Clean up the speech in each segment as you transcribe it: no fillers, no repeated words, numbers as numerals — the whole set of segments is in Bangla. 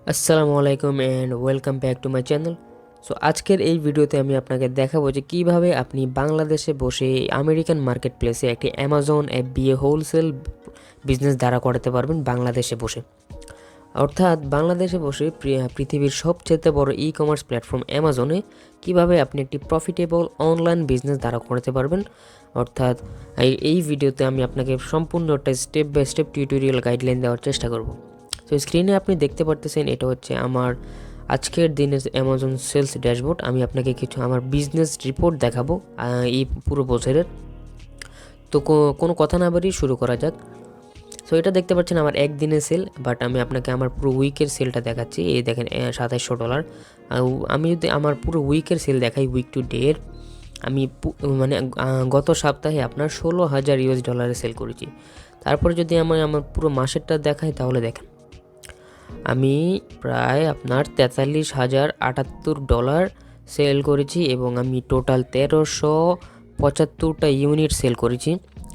আসসালামু আলাইকুম and welcome back to my channel. So আজকের এই ভিডিওতে আমি আপনাকে দেখাবো যে কীভাবে আপনি বাংলাদেশে বসে আমেরিকান মার্কেট প্লেসে একটি অ্যামাজন FBA হোলসেল বিজনেস দাঁড়া করাতে পারবেন বাংলাদেশে বসে। অর্থাৎ বাংলাদেশে বসে পৃথিবীর সবচেয়ে বড় ই কমার্স প্ল্যাটফর্ম অ্যামাজনে কীভাবে আপনি একটি প্রফিটেবল অনলাইন বিজনেস দাঁড়া করাতে পারবেন। অর্থাৎ এই ভিডিওতে আমি আপনাকে সম্পূর্ণ একটা step by step tutorial guideline দেওয়ার চেষ্টা করব। তো স্ক্রিনে আপনি দেখতে পারতেছেন এটা হচ্ছে আমার আজকের দিনের অ্যামাজন সেলস ড্যাশবোর্ড। আমি আপনাকে কিছু আমার বিজনেস রিপোর্ট দেখাবো এই পুরো বছরের। তো কোনো কথা না বাড়িয়ে শুরু করা যাক। সো এটা দেখতে পাচ্ছেন আমার একদিনের সেল, বাট আমি আপনাকে আমার পুরো উইকের সেলটা দেখাচ্ছি। এই দেখেন $2700। আমি যদি আমার পুরো উইকের সেল দেখাই, উইক টু ডের, আমি মানে গত সপ্তাহে আপনার $16,000 সেল করেছি। তারপরে যদি আমার পুরো মাসেরটা দেখাই তাহলে দেখেন আমি প্রায় আপনার $43,078 সেল করেছি এবং আমি টোটাল 1375টা ইউনিট সেল করেছি।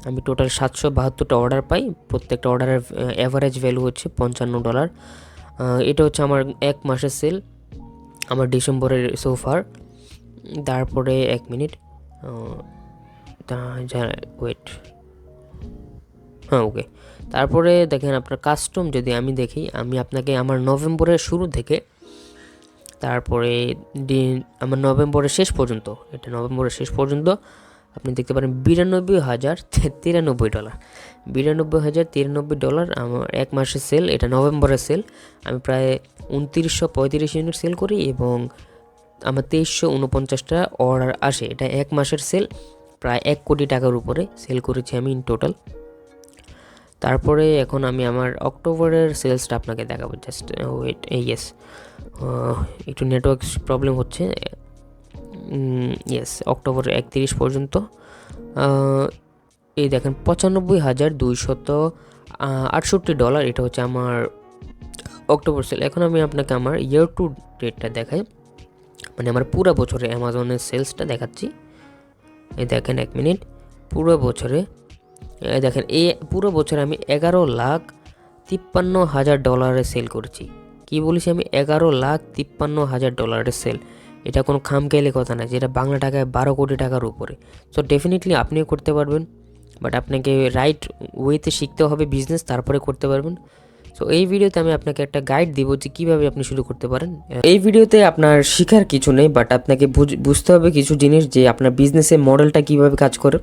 আমি টোটাল 772টা অর্ডার পাই। প্রত্যেকটা অর্ডারের অ্যাভারেজ ভ্যালু হচ্ছে $55। এটা হচ্ছে আমার এক মাসের সেল, আমার ডিসেম্বরের সোফার। তারপরে এক মিনিট, ওয়েট, হ্যাঁ ওকে। তারপরে দেখেন আপনার কাস্টম যদি আমি দেখি, আমি আপনাকে আমার নভেম্বরের শুরু থেকে তারপরে আমার নভেম্বরের শেষ পর্যন্ত, এটা নভেম্বরের শেষ পর্যন্ত আপনি দেখতে পারেন $92,093। $92,093 আমার এক মাসের সেল, এটা নভেম্বরের সেল। আমি প্রায় 2935 ইউনিট সেল করি এবং আমার 2349টা অর্ডার আসে। এটা এক মাসের সেল, প্রায় $1 কোটি উপরে সেল করেছি আমি ইন টোটাল। তারপরে এখন আমি আমার অক্টোবরের সেলসটা আপনাকে দেখাবো। জাস্ট ওয়েট, ইয়েস, একটু নেটওয়ার্ক প্রবলেম হচ্ছে। ইয়েস, অক্টোবর 31 পর্যন্ত এই দেখেন $95,268। এটা হচ্ছে আমার অক্টোবর সেল। এখন আমি আপনাকে আমার ইয়ার টু ডেটটা দেখাই, মানে আমার পুরো বছরে অ্যামাজনের সেলসটা দেখাচ্ছি। এই দেখেন এক মিনিট, পুরো বছরে দেখেন এই পুরো বছরে আমি $11,53,000 সেল করেছি। কি বলেছি আমি? $11,53,000 সেল। এটা কোনো খামখেয়ালি কথা না, যেটা বাংলা টাকায় 12 কোটি টাকার উপরে। সো ডেফিনেটলি আপনিও করতে পারবেন, বাট আপনাকে রাইট ওয়েতে শিখতে হবে বিজনেস, তারপরে করতে পারবেন। সো এই ভিডিওতে আমি আপনাকে একটা গাইড দিব যে কীভাবে আপনি শুরু করতে পারেন। এই ভিডিওতে আপনার শেখার কিছু নেই, বাট আপনাকে বুঝতে হবে কিছু জিনিস, যে আপনার বিজনেসের মডেলটা কীভাবে কাজ করে।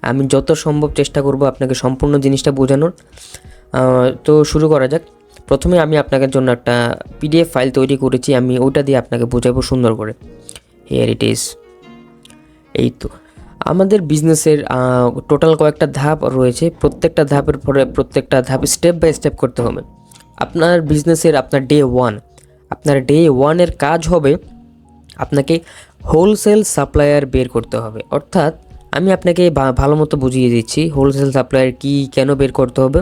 আমি যত সম্ভব চেষ্টা করব আপনাকে সম্পূর্ণ জিনিসটা বোঝানোর। তো শুরু করা যাক। প্রথমে আমি আপনাদের জন্য একটা PDF ফাইল তৈরি করেছি, আমি ওইটা দিয়ে আপনাকে বোঝাবো সুন্দর করে। Here it is. এই তো আমাদের বিজনেসের টোটাল কয়েকটা ধাপ রয়েছে। প্রত্যেকটা ধাপের পরে প্রত্যেকটা ধাপ স্টেপ বাই স্টেপ করতে হবে। আপনার বিজনেসের আপনার ডে ওয়ানের কাজ হবে আপনাকে হোলসেল সাপ্লায়ার বের করতে হবে। অর্থাৎ আমি আপনাকে ভালো মতো বুঝিয়ে দিচ্ছি হোলসেল সাপ্লায়ার কি, কেন বের করতে হবে।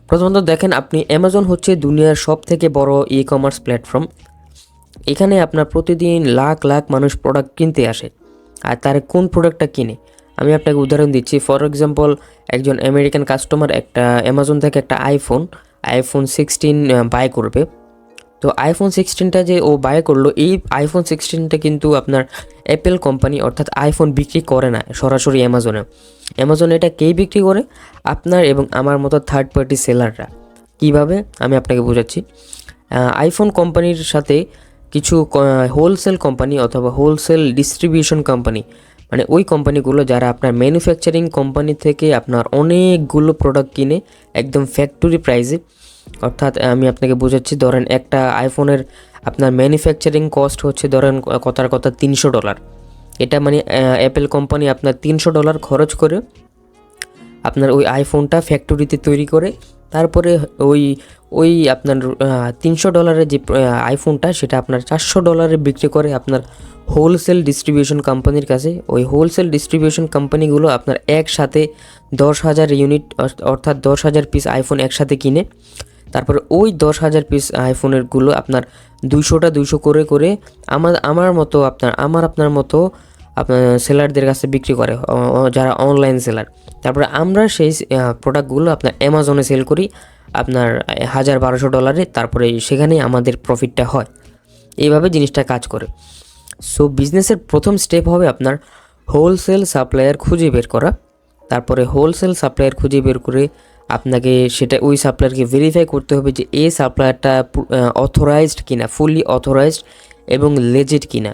প্রথমত দেখেন, আপনি অ্যামাজন হচ্ছে দুনিয়ার সব থেকে বড় ই কমার্স প্ল্যাটফর্ম। এখানে আপনার প্রতিদিন লাখ লাখ মানুষ প্রোডাক্ট কিনতে আসে, আর তার কোন প্রোডাক্টটা কিনে আমি আপনাকে উদাহরণ দিচ্ছি। ফর এক্সাম্পল, একজন আমেরিকান কাস্টমার একটা অ্যামাজন থেকে একটা আইফোন 16 বাই করবে। তো আইফোন 16টা যে ও বাই করলো, এই আইফোন 16টা কিন্তু আপনার অ্যাপেল কোম্পানি অর্থাৎ আইফোন বিক্রি করে না সরাসরি অ্যামাজনে এটা কেই বিক্রি করে? আপনার এবং আমার মতো থার্ড পার্টি সেলাররা। কিভাবে আমি আপনাকে বোঝাচ্ছি। আইফোন কোম্পানির সাথে কিছু হোলসেল কোম্পানি অথবা হোলসেল ডিস্ট্রিবিউশন কোম্পানি, মানে ওই কোম্পানিগুলো যারা আপনার ম্যানুফ্যাকচারিং কোম্পানি থেকে আপনার অনেকগুলো প্রোডাক্ট কিনে একদম ফ্যাক্টরি প্রাইসে। অর্থাৎ আমি আপনাকে বোঝাচ্ছি, ধরেন একটা আইফোনের আপনার ম্যানুফ্যাকচারিং কস্ট হচ্ছে ধরেন কথার কথা $300। এটা মানে অ্যাপেল কোম্পানি আপনার $300 খরচ করে আপনার ওই আইফোনটা ফ্যাক্টরিতে তৈরি করে, তারপরে ওই আপনার $300 যে আইফোনটা সেটা আপনার $400 বিক্রি করে আপনার হোলসেল ডিস্ট্রিবিউশন কোম্পানির কাছে। ওই হোলসেল ডিস্ট্রিবিউশন কোম্পানিগুলো আপনার একসাথে 10,000 ইউনিট অর্থাৎ 10,000 পিস আইফোন একসাথে কিনে, তারপরে ওই 10,000 পিস আইফোনেরগুলো আপনার 200 করে করে আপনার মতো আপনার সেলারদের কাছে বিক্রি করে, যারা অনলাইন সেলার। তারপরে আমরা সেই প্রোডাক্টগুলো আপনার অ্যামাজনে সেল করি। আপনার $1000-1200, তারপরে সেখানেই আমাদের প্রফিটটা হয়। এইভাবে জিনিসটা কাজ করে। সো বিজনেসের প্রথম স্টেপ হবে আপনার হোলসেল সাপ্লায়ার খুঁজে বের করা। তারপরে হোলসেল সাপ্লায়ার খুঁজে বের করে আপনাকে সেটা ওই সাপ্লায়ারকে ভেরিফাই করতে হবে যে এই সাপ্লায়ারটা অথরাইজড কিনা, ফুললি অথরাইজড এবং লেজিট কিনা।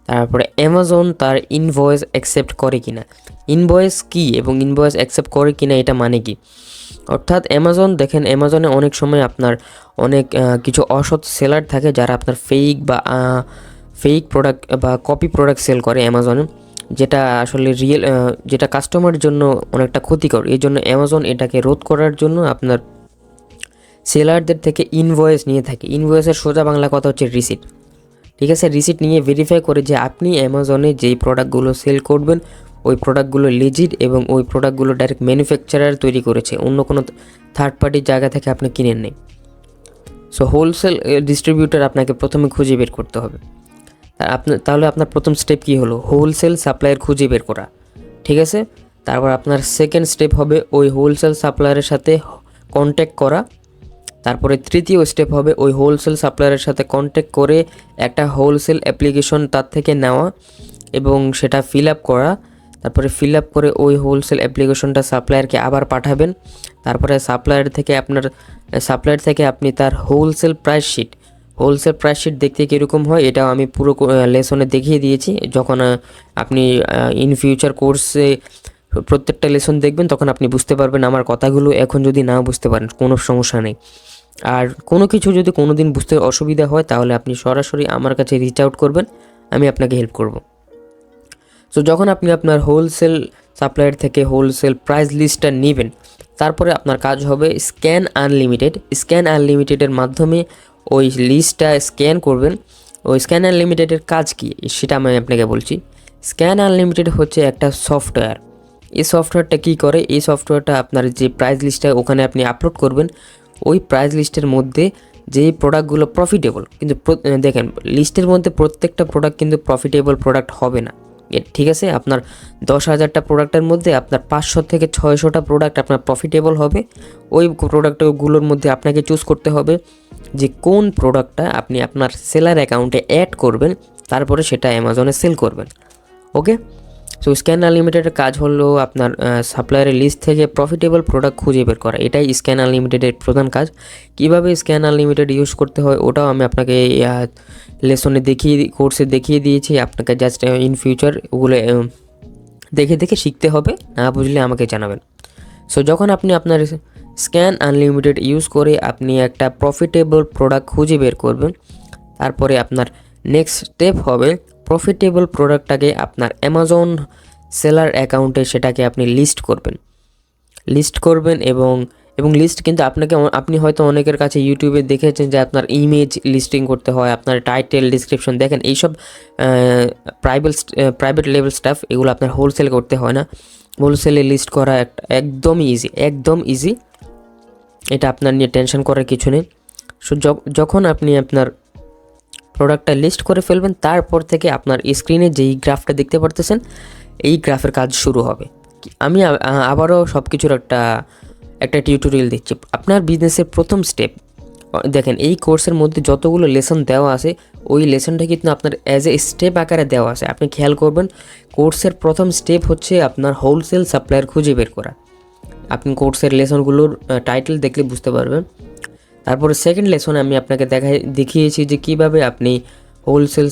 তারপরে অ্যামাজন তার ইনভয়েস অ্যাকসেপ্ট করে কিনা, ইনভয়েস কি এবং ইনভয়েস অ্যাকসেপ্ট করে কিনা এটা মানে কি। অর্থাৎ অ্যামাজন, দেখেন অ্যামাজনে অনেক সময় আপনার অনেক কিছু অসৎ সেলার থাকে যারা আপনার ফেক প্রোডাক্ট বা কপি প্রোডাক্ট সেল করে অ্যামাজনে, যেটা আসলে রিয়েল, যেটা কাস্টমারের জন্য অনেকটা ক্ষতিকর। এই জন্য অ্যামাজন এটাকে রোধ করার জন্য আপনার সেলারদের থেকে ইনভয়েস নিয়ে থাকে। ইনভয়েসের সোজা বাংলা কথা হচ্ছে রিসিট। ঠিক আছে, রিসিট নিয়ে ভেরিফাই করে যে আপনি অ্যামাজনে যেই প্রোডাক্টগুলো সেল করবেন ওই প্রোডাক্টগুলো লিজিট এবং ওই প্রোডাক্টগুলো ডাইরেক্ট ম্যানুফ্যাকচারার তৈরি করেছে, অন্য কোনো থার্ড পার্টির জায়গা থেকে আপনি কিনেন নেই। সো হোলসেল ডিস্ট্রিবিউটার আপনাকে প্রথমে খুঁজে বের করতে হবে। তাহলে আপনার প্রথম স্টেপ কী হলো? হোলসেল সাপ্লায়ার খুঁজে বের করা। ঠিক আছে, তারপর আপনার সেকেন্ড স্টেপ হবে ওই হোলসেল সাপ্লায়ারের সাথে কন্ট্যাক্ট করা। তারপরে তৃতীয় স্টেপ হবে ওই হোলসেল সাপ্লায়ারের সাথে কন্ট্যাক্ট করে একটা হোলসেল অ্যাপ্লিকেশন তার থেকে নেওয়া এবং সেটা ফিল আপ করা। তারপরে ফিল আপ করে ওই হোলসেল অ্যাপ্লিকেশনটা সাপ্লায়ারকে আবার পাঠাবেন। তারপরে সাপ্লায়ার থেকে আপনি তার হোলসেল প্রাইস শিট দেখতে কীরকম হয় এটাও আমি পুরো লেসনে দেখিয়ে দিয়েছি। যখন আপনি ইন ফিউচার কোর্সে প্রত্যেকটা লেসন দেখবেন তখন আপনি বুঝতে পারবেন আমার কথাগুলো। এখন যদি না বুঝতে পারেন কোনো সমস্যা নেই। আর কোনো কিছু যদি কোনো দিন বুঝতে অসুবিধা হয় তাহলে আপনি সরাসরি আমার কাছে রিচ আউট করবেন, আমি আপনাকে হেল্প করব। সো যখন আপনি আপনার হোলসেল সাপ্লায়ার থেকে হোলসেল প্রাইস লিস্টটা নেবেন, তারপরে আপনার কাজ হবে স্ক্যান আনলিমিটেডের মাধ্যমে ওই লিস্টটা স্ক্যান করবেন। ওই স্ক্যান আনলিমিটেডের কাজ কি সেটা আমি আপনাকে বলছি। স্ক্যান আনলিমিটেড হচ্ছে একটা সফটওয়্যার। এই সফটওয়্যারটা কী করে? এই সফটওয়্যারটা আপনার যে প্রাইস লিস্টটা ওখানে আপনি আপলোড করবেন, ওই প্রাইস লিস্টের মধ্যে যেই প্রোডাক্টগুলো প্রফিটেবল, কিন্তু দেখেন লিস্টের মধ্যে প্রত্যেকটা প্রোডাক্ট কিন্তু প্রফিটেবল প্রোডাক্ট হবে না। ঠিক আছে, আপনার 10,000টা প্রোডাক্টের মধ্যে আপনার 500 থেকে 600টা প্রোডাক্ট আপনার প্রফিটেবল হবে। ওই প্রোডাক্টগুলোর মধ্যে আপনাকে চুজ করতে হবে যে কোন প্রোডাক্টটা আপনি আপনার সেলার অ্যাকাউন্টে অ্যাড করবেন, তারপরে সেটা অ্যামাজনে সেল করবেন। ওকে, সো স্ক্যান আনলিমিটেডের কাজ হলো আপনার সাপ্লায়ারের লিস্ট থেকে প্রফিটেবল প্রোডাক্ট খুঁজে বের করা। এটাই স্ক্যান আনলিমিটেডের প্রধান কাজ। কিভাবে স্ক্যান আনলিমিটেড ইউজ করতে হয় ওটাও আমি আপনাকে কোর্সে দেখিয়ে দিয়েছি। আপনাকে জাস্ট ইন ফিউচার ওগুলো দেখে শিখতে হবে, না বুঝলে আমাকে জানাবেন। সো যখন আপনি আপনার স্ক্যান আনলিমিটেড ইউজ করে আপনি একটা প্রফিটেবল প্রোডাক্ট খুঁজে বের করবেন, তারপরে আপনার নেক্সট স্টেপ হবে প্রফিটেবল প্রোডাক্টটাকে আপনার অ্যামাজন সেলার অ্যাকাউন্টে সেটাকে আপনি লিস্ট করবেন এবং লিস্ট কিন্তু আপনি হয়তো অনেকের কাছে ইউটিউবে দেখেছেন যে আপনার ইমেজ লিস্টিং করতে হয়, আপনার টাইটেল, ডিসক্রিপশন। দেখেন এইসব প্রাইভেট লেভেল স্টাফ এগুলো আপনার হোলসেল করতে হয় না। হোলসেলে লিস্ট করা একদম ইজি। এটা আপনার নিয়ে টেনশন করার কিছু নেই। সো যখন আপনি আপনার প্রোডাক্টটা লিস্ট করে ফেলবেন, তারপর থেকে আপনার স্ক্রিনে যেই গ্রাফটা দেখতে পারতেছেন এই গ্রাফের কাজ শুরু হবে। আমি আবারও সব কিছুর একটা টিউটোরিয়াল দিচ্ছি। আপনার বিজনেসের প্রথম স্টেপ দেখেন, এই কোর্সের মধ্যে যতগুলো লেসন দেওয়া আছে ওই লেসনটা কিন্তু আপনার অ্যাজ এ স্টেপ আকারে দেওয়া আছে। আপনি খেয়াল করবেন, কোর্সের প্রথম স্টেপ হচ্ছে আপনার হোলসেল সাপ্লায়ার খুঁজে বের করা। আপনি কোর্সের লেসনগুলোর টাইটেল দেখলে বুঝতে পারবেন। তারপরে সেকেন্ড লেসনে আমি আপনাকে দেখিয়েছি যে কিভাবে আপনি হোলসেল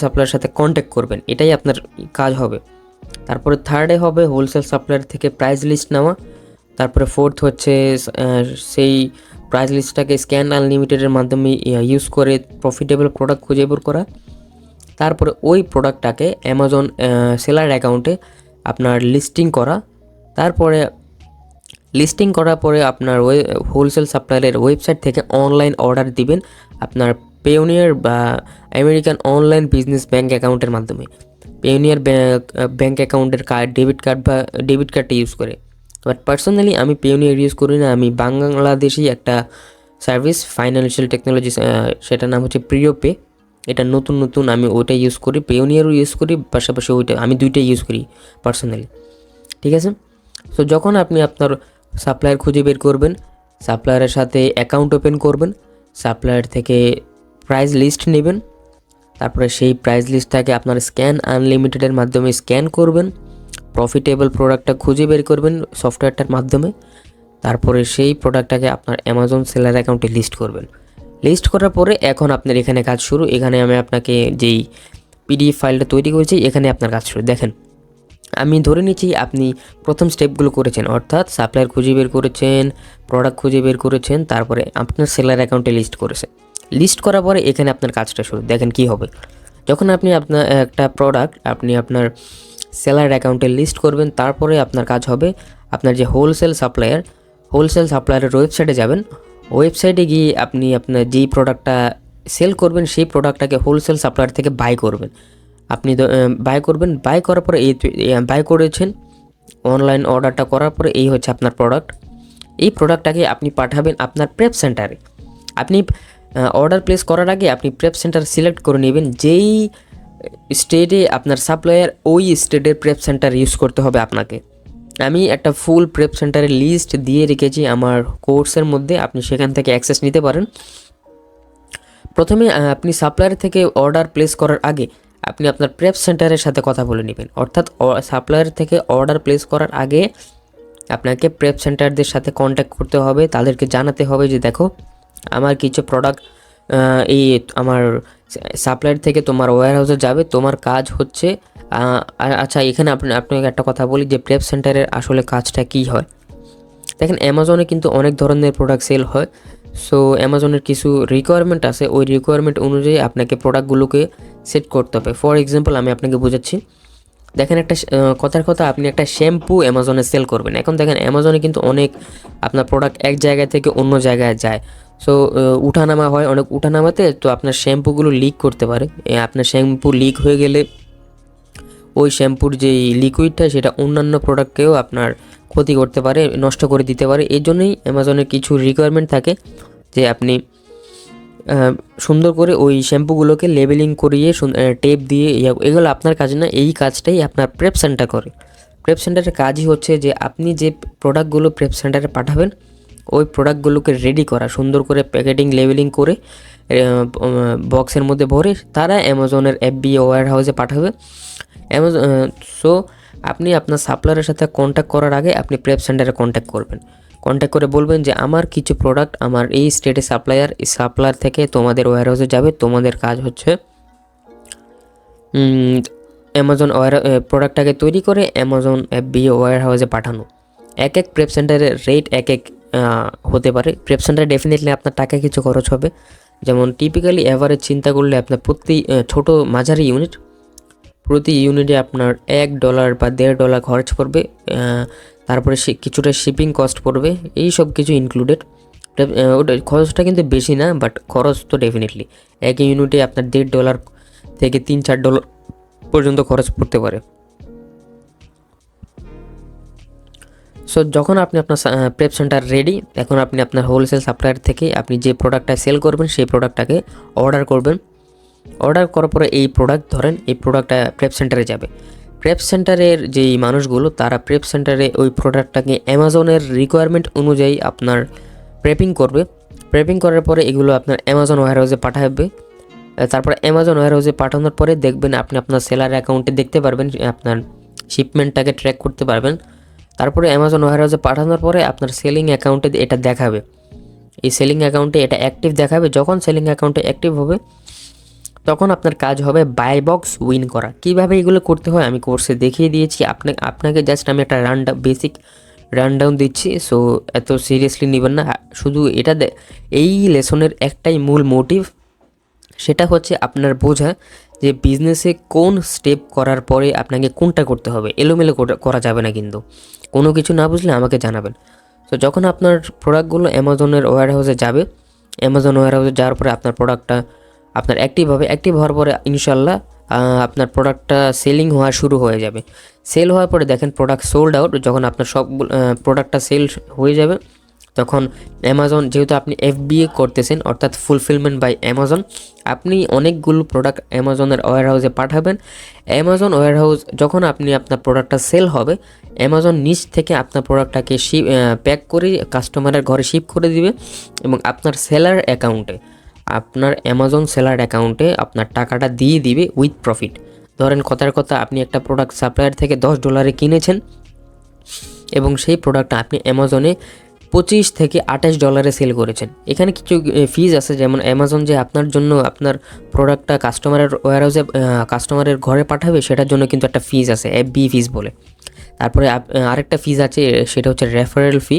সাপ্লায়ার সাথে কন্ট্যাক্ট করবেন, এটাই আপনার কাজ হবে। তারপরে থার্ডে হবে হোলসেল সাপ্লায়ার থেকে প্রাইস লিস্ট নেওয়া। তারপরে ফোর্থ হচ্ছে সেই প্রাইস লিস্টটাকে স্ক্যান আনলিমিটেডের মাধ্যমে ইউজ করে প্রফিটেবল প্রোডাক্ট খুঁজে বের করা। তারপরে ওই প্রোডাক্টটাকে অ্যামাজন সেলার অ্যাকাউন্টে আপনার লিস্টিং করা। তারপরে লিস্টিং করার পরে আপনার হোলসেল সাপ্লায়ারের ওয়েবসাইট থেকে অনলাইন অর্ডার দিবেন আপনার পেওনিয়ার বা আমেরিকান অনলাইন বিজনেস ব্যাঙ্ক অ্যাকাউন্টের মাধ্যমে। পেওনিয়ার ব্যাঙ্ক অ্যাকাউন্টের ডেবিট কার্ডটা ইউজ করে। বাট পার্সোনালি আমি পেওনিয়ার ইউজ করি না, আমি বাংলাদেশি একটা সার্ভিস ফাইন্যান্সিয়াল টেকনোলজি, সেটার নাম হচ্ছে প্রিয় পে। এটা নতুন আমি ওইটা ইউজ করি, পেওনিয়ারও ইউজ করি, পাশাপাশি আমি দুইটাই ইউজ করি পার্সোনালি। ঠিক আছে, সো যখন আপনি আপনার সাপ্লায়ার খুঁজে বের করবেন, সাপ্লায়ারের সাথে অ্যাকাউন্ট ওপেন করবেন, সাপ্লায়ার থেকে প্রাইস লিস্ট নেবেন, তারপরে সেই প্রাইস লিস্টটাকে আপনার স্ক্যান আনলিমিটেডের মাধ্যমে স্ক্যান করবেন, প্রফিটেবল প্রোডাক্টটা খুঁজে বের করবেন সফটওয়্যারটার মাধ্যমে, তারপরে সেই প্রোডাক্টটাকে আপনার অ্যামাজন সেলার অ্যাকাউন্টে লিস্ট করবেন। লিস্ট করার পরে এখন আপনার এখানে কাজ শুরু। এখানে আমি আপনাকে যেই পিডিএফ ফাইলটা তৈরি করেছি এখানে আপনার কাজ শুরু। দেখেন আমি ধরে নিচ্ছি আপনি প্রথম স্টেপগুলো করেছেন, অর্থাৎ সাপ্লায়ার খুঁজে বের করেছেন, প্রোডাক্ট খুঁজে বের করেছেন, তারপরে আপনার সেলার অ্যাকাউন্টে লিস্ট করেছে। লিস্ট করার পরে এখানে আপনার কাজটা শুরু। দেখেন কি হবে, যখন আপনি আপনার একটা প্রোডাক্ট আপনি আপনার সেলার অ্যাকাউন্টে লিস্ট করবেন, তারপরে আপনার কাজ হবে আপনার যে হোলসেল সাপ্লায়ারের ওয়েবসাইটে যাবেন। ওয়েবসাইটে গিয়ে আপনি আপনার যেই প্রোডাক্টটা সেল করবেন সেই প্রোডাক্টটাকে হোলসেল সাপ্লায়ার থেকে বাই করবেন। আপনি বাই করবেন, বাই করার পরে এই বাই করেছেন, অনলাইন অর্ডারটা করার পরে এই হচ্ছে আপনার প্রোডাক্ট। এই প্রোডাক্টটাকে আপনি পাঠাবেন আপনার প্রেপ সেন্টারে। আপনি অর্ডার প্লেস করার আগে আপনি প্রেপ সেন্টার সিলেক্ট করে নেবেন, যেই স্টেটে আপনার সাপ্লায়ার ওই স্টেটের প্রেপ সেন্টার ইউজ করতে হবে আপনাকে। আমি একটা ফুল প্রেপ সেন্টারের লিস্ট দিয়ে রেখেছি আমার কোর্সের মধ্যে, আপনি সেখান থেকে অ্যাক্সেস নিতে পারেন। প্রথমে আপনি সাপ্লায়ার থেকে অর্ডার প্লেস করার আগে আপনি আপনার প্রেপ সেন্টারের সাথে কথা বলে নেবেন, অর্থাৎ সাপ্লায়ার থেকে অর্ডার প্লেস করার আগে আপনাকে প্রেপ সেন্টারদের সাথে কন্ট্যাক্ট করতে হবে, তাদেরকে জানাতে হবে যে দেখো আমার কিছু প্রোডাক্ট এই আমার সাপ্লায়ার থেকে তোমার ওয়্যার হাউসে যাবে, তোমার কাজ হচ্ছে আচ্ছা এখানে আপনাকে একটা কথা বলি যে প্রেপ সেন্টারের আসলে কাজটা কী হয়। দেখেন অ্যামাজনে কিন্তু অনেক ধরনের প্রোডাক্ট সেল হয়, সো অ্যামাজনের কিছু রিকোয়ারমেন্ট আছে, ওই রিকোয়ারমেন্ট অনুযায়ী আপনাকে প্রোডাক্টগুলোকে সেট করতে হবে। ফর এক্সাম্পল আমি আপনাকে বোঝাচ্ছি। দেখেন একটা কথার কথা, আপনি একটা শ্যাম্পু অ্যামাজনে সেল করবেন। এখন দেখেন অ্যামাজনে কিন্তু অনেক আপনার প্রোডাক্ট এক জায়গা থেকে অন্য জায়গায় যায়, সো উঠানামা হয়, অনেক উঠানামাতে তো আপনার শ্যাম্পুগুলো লিক করতে পারে। আপনার শ্যাম্পু লিক হয়ে গেলে ওই শ্যাম্পুর যেই লিকুইডটা সেটা অন্যান্য প্রোডাক্টকেও আপনার ক্ষতি করতে পারে, নষ্ট করে দিতে পারে। এই জন্যই অ্যামাজনের কিছু রিকোয়ারমেন্ট থাকে যে আপনি সুন্দর করে ওই শ্যাম্পুগুলোকে লেবেলিং করিয়ে টেপ দিয়ে এগুলো আপনার কাজ না, এই কাজটাই আপনার প্রেপ সেন্টার করে। প্রেপ সেন্টারের কাজই হচ্ছে যে আপনি যে প্রোডাক্টগুলো প্রেপ সেন্টারে পাঠাবেন ওই প্রোডাক্টগুলোকে রেডি করা, সুন্দর করে প্যাকেটিং লেবেলিং করে বক্সের মধ্যে ভরে তারা অ্যামাজনের FBA ওয়্যার হাউসে পাঠাবে। সো আপনি আপনার সাপ্লায়ারের সাথে কন্ট্যাক্ট করার আগে আপনি প্রেপ সেন্টারে কন্ট্যাক্ট করবেন, কন্ট্যাক্ট করে বলবেন যে আমার কিছু প্রোডাক্ট আমার এই স্টেটে সাপ্লায়ার থেকে তোমাদের ওয়্যার হাউসে যাবে, তোমাদের কাজ হচ্ছে অ্যামাজন প্রোডাক্টটাকে তৈরি করে অ্যামাজন FBA ওয়্যার হাউসে পাঠানো। এক এক প্রেপ সেন্টারের রেট এক এক হতে পারে। প্রেপ সেন্টারে ডেফিনেটলি আপনার টাকা কিছু খরচ হবে, যেমন টিপিক্যালি অ্যাভারেজ চিন্তা করলে আপনার প্রতি ছোটো মাঝারি ইউনিট, প্রতি ইউনিটে আপনার $1 বা $1.5 খরচ পড়বে, তারপরে কিছুটা শিপিং কস্ট পড়বে, এই সব কিছু ইনক্লুডেড। ওটা খরচটা কিন্তু বেশি না, বাট খরচ তো ডেফিনেটলি এক ইউনিটে আপনার $1.5 থেকে $3-4 পর্যন্ত খরচ পড়তে পারে। সো যখন আপনি আপনার প্রেপ সেন্টার রেডি, এখন আপনি আপনার হোলসেল সাপ্লায়ার থেকে আপনি যে প্রোডাক্টটা সেল করবেন সেই প্রোডাক্টটাকে অর্ডার করবেন। অর্ডার করার পরে এই প্রোডাক্ট ধরেন এই প্রোডাক্টটা প্রেপ সেন্টারে যাবে। প্রেপ সেন্টারের যেই মানুষগুলো তারা প্রেপ সেন্টারে ওই প্রোডাক্টটাকে অ্যামাজনের রিকোয়ারমেন্ট অনুযায়ী আপনার প্রেপিং করবে। প্রেপিং করার পরে এগুলো আপনার অ্যামাজন ওয়্যার হাউসে পাঠাবে। তারপরে অ্যামাজন ওয়্যার হাউসে পাঠানোর পরে দেখবেন আপনি আপনার সেলার অ্যাকাউন্টে দেখতে পারবেন, আপনার শিপমেন্টটাকে ট্র্যাক করতে পারবেন। তারপরে অ্যামাজন ওয়্যার হাউসে পাঠানোর পরে আপনার সেলিং অ্যাকাউন্টে এটা দেখাবে, এই সেলিং অ্যাকাউন্টে এটা অ্যাক্টিভ দেখাবে। যখন সেলিং অ্যাকাউন্টে অ্যাক্টিভ হবে তখন আপনার কাজ হবে বাই বক্স উইন করা। কীভাবে এগুলো করতে হয় আমি কোর্সে দেখিয়ে দিয়েছি, আপনাকে জাস্ট আমি একটা বেসিক রানডাউন দিচ্ছি, সো এত সিরিয়াসলি নেবেন না। শুধু এটা এই লেসনের একটাই মূল মোটিভ, সেটা হচ্ছে আপনার বোঝা যে বিজনেসে কোন স্টেপ করার পরে আপনাকে কোনটা করতে হবে। এলোমেলো করা যাবে না, কিন্তু কোনো কিছু না বুঝলে আমাকে জানাবেন। তো যখন আপনার প্রোডাক্টগুলো অ্যামাজনের ওয়্যার হাউসে যাবে, অ্যামাজন ওয়্যার হাউসে যাওয়ার পরে আপনার প্রোডাক্টটা আপনার অ্যাক্টিভ হবে। অ্যাক্টিভ হওয়ার পরে ইনশাল্লাহ আপনার প্রোডাক্টটা সেলিং হওয়া শুরু হয়ে যাবে। সেল হওয়ার পরে দেখেন প্রোডাক্ট সোল্ড আউট, যখন আপনার সব প্রোডাক্টটা সেল হয়ে যাবে তখন অ্যামাজন, যেহেতু আপনি FBA করতেছেন অর্থাৎ ফুলফিলমেন্ট বাই অ্যামাজন, আপনি অনেকগুলো প্রোডাক্ট অ্যামাজনের ওয়্যারহাউসে পাঠাবেন। অ্যামাজন ওয়্যারহাউস যখন আপনি আপনার প্রোডাক্টটা সেল হবে, অ্যামাজন নিচ থেকে আপনার প্রোডাক্টটাকে প্যাক করে কাস্টমারের ঘরে শিপ করে দিবে এবং আপনার সেলার অ্যাকাউন্টে, আপনার অ্যামাজন সেলার অ্যাকাউন্টে আপনার টাকাটা দিয়ে দিবে উইথ প্রফিট। ধরেন কথার কথা, আপনি একটা প্রোডাক্ট সাপ্লায়ার থেকে $10 কিনেছেন এবং সেই প্রোডাক্টটা আপনি অ্যামাজনে $25 থেকে $28 সেল করেছেন। এখানে কিছু ফিজ আছে, যেমন অ্যামাজন যে আপনার জন্য আপনার প্রোডাক্টটা কাস্টমারের ওয়্যারহাউসে কাস্টমারের ঘরে পাঠাবে, সেটার জন্য কিন্তু একটা ফিজ আছে, FBA ফিজ বলে। তারপরে আরেকটা ফিজ আছে, সেটা হচ্ছে রেফারেল ফি।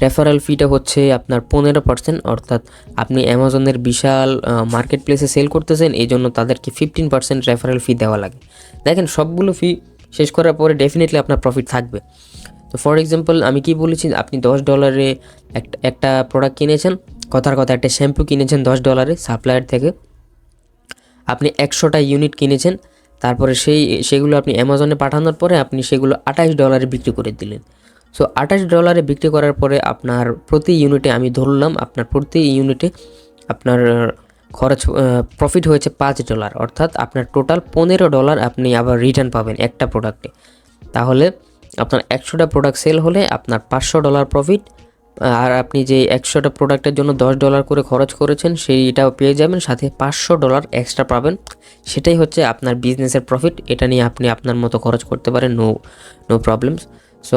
রেফারেল ফিটা হচ্ছে আপনার 15%, অর্থাৎ আপনি অ্যামাজনের বিশাল মার্কেট প্লেসে সেল করতেছেন, এই জন্য তাদেরকে 15% রেফারেল ফি দেওয়া লাগে। দেখেন, সবগুলো ফি শেষ করার পরে ডেফিনেটলি আপনার প্রফিট থাকবে। তো ফর এক্সাম্পল আমি কি বলেছি, আপনি $10 একটা প্রোডাক্ট কিনেছেন, কথার কথা একটা শ্যাম্পু কিনেছেন $10 সাপ্লায়ার থেকে, আপনি 100টা ইউনিট কিনেছেন, তারপরে সেগুলো আপনি অ্যামাজনে পাঠানোর পরে আপনি সেগুলো $28 বিক্রি করে দিলেন। সো $28 বিক্রি করার পরে আপনার প্রতি ইউনিটে, আমি ধরলাম আপনার প্রতি ইউনিটে আপনার খরচ প্রফিট হয়েছে $5, অর্থাৎ আপনার টোটাল $15 আপনি আবার রিটার্ন পাবেন একটা প্রোডাক্টে। তাহলে আপনার 100টা প্রোডাক্ট সেল হলে আপনার $500 প্রফিট, আর আপনি যে 100টা প্রোডাক্টের জন্য $10 করে খরচ করেছেন সেইটাও পেয়ে যাবেন, সাথে $500 এক্সট্রা পাবেন। সেটাই হচ্ছে আপনার বিজনেসের প্রফিট। এটা নিয়ে আপনি আপনার মতো খরচ করতে পারেন, নো প্রবলেমস। সো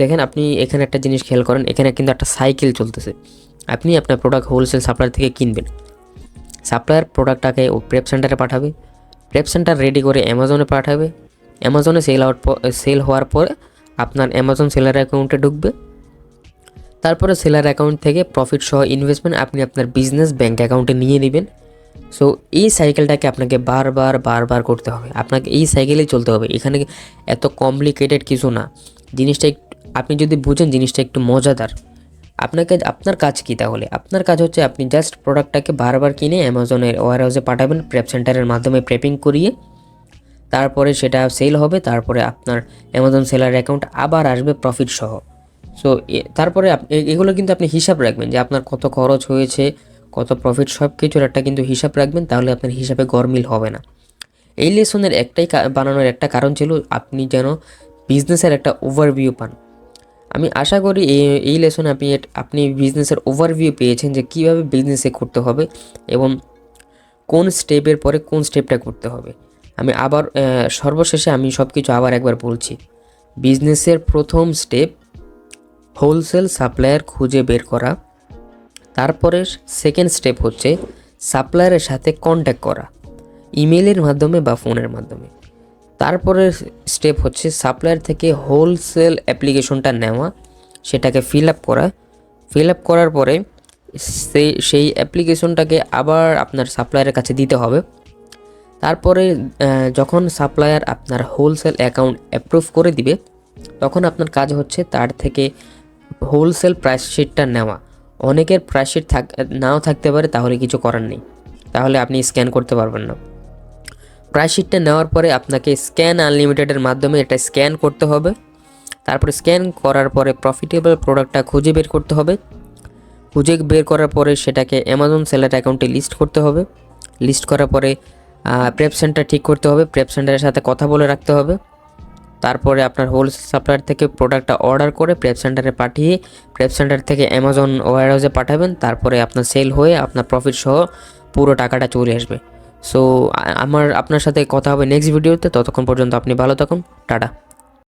দেখেন, আপনি এখানে একটা জিনিস খেয়াল করেন, এখানে কিন্তু একটা সাইকেল চলতেছে। আপনি আপনার প্রোডাক্ট হোলসেল সাপ্লায়ার থেকে কিনবেন, সাপ্লায়ার প্রোডাক্টটাকে ও প্রেপ সেন্টারে পাঠাবে, প্রেপ সেন্টার রেডি করে অ্যামাজনে পাঠাবে, অ্যামাজনে সেল হওয়ার পরে আপনার অ্যামাজন সেলার অ্যাকাউন্টে ঢুকবে, তারপরে সেলার অ্যাকাউন্ট থেকে প্রফিট সহ ইনভেস্টমেন্ট আপনি আপনার বিজনেস ব্যাঙ্ক অ্যাকাউন্টে নিয়ে নেবেন। সো এই সাইকেলটাকে আপনাকে বারবার করতে হবে, আপনাকে এই সাইকেলেই চলতে হবে। এখানে এত কমপ্লিকেটেড কিছু না, জিনিসটা আপনি যদি বুঝেন জিনিসটা একটু মজাদার। আপনার কাজ কি তাহলে? আপনার কাজ হচ্ছে আপনি জাস্ট প্রোডাক্টটাকে বারবার কিনে অ্যামাজনের ওয়্যারহাউসে পাঠাবেন, প্রেপ সেন্টারের মাধ্যমে প্রেপিং করিয়ে, তারপরে সেটা সেল হবে, তারপরে আপনার অ্যামাজন সেলার অ্যাকাউন্ট আবার আসবে প্রফিট সহ। সো তারপরে এগুলো কিন্তু আপনি হিসাব রাখবেন যে আপনার কত খরচ হয়েছে, কত প্রফিট, সব কিছুর একটা কিন্তু হিসাব রাখবেন, তাহলে আপনার হিসাবে গরমিল হবে না। এই লেসনের বানানোর একটা কারণ ছিল আপনি যেন বিজনেসের একটা ওভারভিউ পান। আমি আশা করি এই লেসনে আপনি বিজনেসের ওভারভিউ পেয়েছেন যে কীভাবে বিজনেসে করতে হবে এবং কোন স্টেপের পরে কোন স্টেপটা করতে হবে। আমি আবার সর্বশেষে আমি সব কিছু আবার একবার বলছি। বিজনেসের প্রথম স্টেপ হোলসেল সাপ্লায়ার খুঁজে বের করা, তারপরে সেকেন্ড স্টেপ হচ্ছে সাপ্লায়ারের সাথে কন্ট্যাক্ট করা, ইমেলের মাধ্যমে বা ফোনের মাধ্যমে। তারপরে স্টেপ হচ্ছে সাপ্লায়ার থেকে হোলসেল অ্যাপ্লিকেশনটা নেওয়া, সেটাকে ফিল আপ করার পরে সেই অ্যাপ্লিকেশনটাকে আবার আপনার সাপ্লায়ারের কাছে দিতে হবে। তারপরে যখন সাপ্লায়ার আপনার হোলসেল অ্যাকাউন্ট অ্যাপ্রুভ করে দিবে, তখন আপনার কাজ হচ্ছে তার থেকে হোলসেল প্রাইস শিটটা নেওয়া। অনেকের প্রাইস শিট নাও থাকতে পারে, তাহলে কিছু করার নেই, তাহলে আপনি স্ক্যান করতে পারবেন না। প্রাইস শিটটা নেওয়ার পরে আপনাকে স্ক্যান আনলিমিটেডের মাধ্যমে এটা স্ক্যান করতে হবে। তারপরে স্ক্যান করার পরে প্রফিটেবল প্রোডাক্টটা খুঁজে বের করতে হবে। খুঁজে বের করার পরে সেটাকে অ্যামাজন সেলার অ্যাকাউন্টে লিস্ট করতে হবে। লিস্ট করার পরে প্রেপ সেন্টার ঠিক করতে হবে, প্রেপ সেন্টারের সাথে কথা বলে রাখতে হবে। তারপরে আপনার হোলসেল সাপ্লায়ার থেকে প্রোডাক্টটা অর্ডার করে প্রেপ সেন্টারে পাঠিয়ে প্রেপ সেন্টার থেকে অ্যামাজন ওয়্যারহাউসে পাঠাবেন। তারপরে আপনার সেল হয়ে আপনার প্রফিট সহ পুরো টাকাটা চলে আসবে। সো আপনার সাথে কথা হবে নেক্সট ভিডিওতে। ততক্ষণ পর্যন্ত আপনি ভালো থাকুন, টাটা।